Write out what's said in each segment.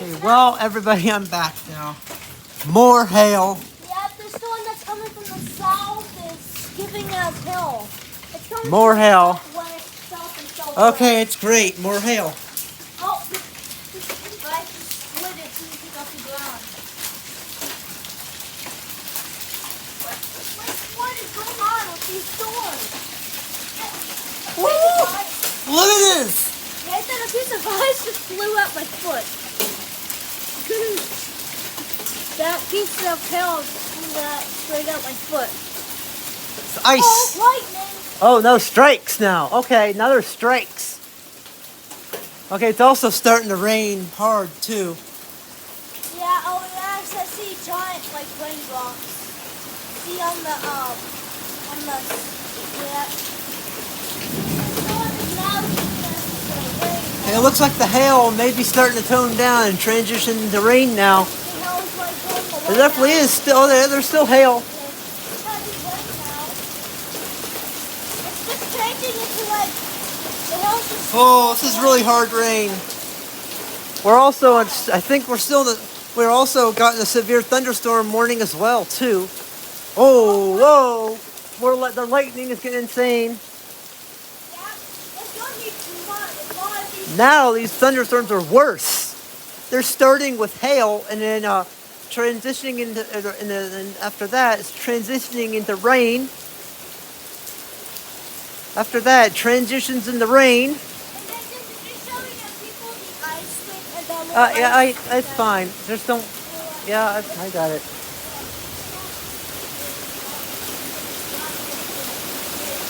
Okay, well, everybody, I'm back now. More hail. Yeah, the storm that's coming from the south is giving us hail. It's coming More from hail. the southwest, south and southwest. Okay, it's great. More hail. Oh, but I just split it so you can off the ground. What is going on with these storms? Woo! Look at this. Nathan, a piece of ice just flew at my foot. That piece of hail flew straight at my foot. It's ice. Oh, lightning! Oh, no strikes now. Okay, now there's strikes. Okay, it's also starting to rain hard, too. Yeah, oh yes, I see giant like raindrops. See on the yeah. And it looks like the hail may be starting to tone down and transition into rain now. There definitely is still there. There's still hail. Oh, this is really hard rain. We're also, I think we're also gotten a severe thunderstorm warning as well, too. Oh, whoa. The lightning is getting insane. Now these thunderstorms are worse. They're starting with hail and then transitioning into, and after that, it's transitioning into rain. After that, it transitions into rain. Yeah, it's fine. Just don't. Yeah, I got it.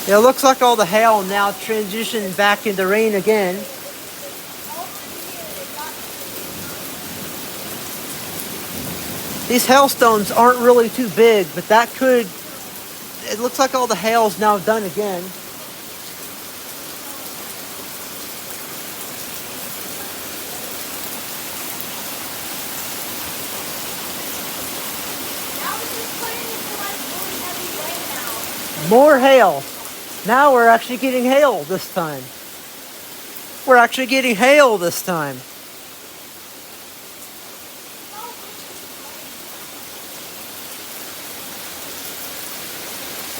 Yeah, it looks like all the hail now transitioned back into rain again. These hailstones aren't really too big, but that could. It looks like all the hail's now done again. More hail. Now we're actually getting hail this time. We're actually getting hail this time.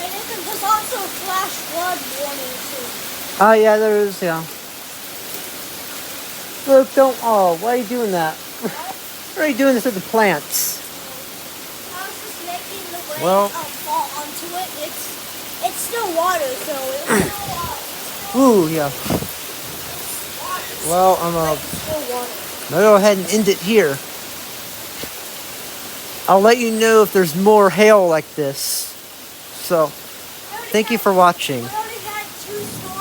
And there's also a flash flood warning too. Oh yeah, there is, yeah. Look, why are you doing that? Why are you doing this to the plants? I was just making the rain fall onto it. It's still water, so it's still water. Ooh, yeah. Well, I'm gonna go ahead and end it here. I'll let you know if there's more hail like this. So, thank you for watching. We already had 2 storms.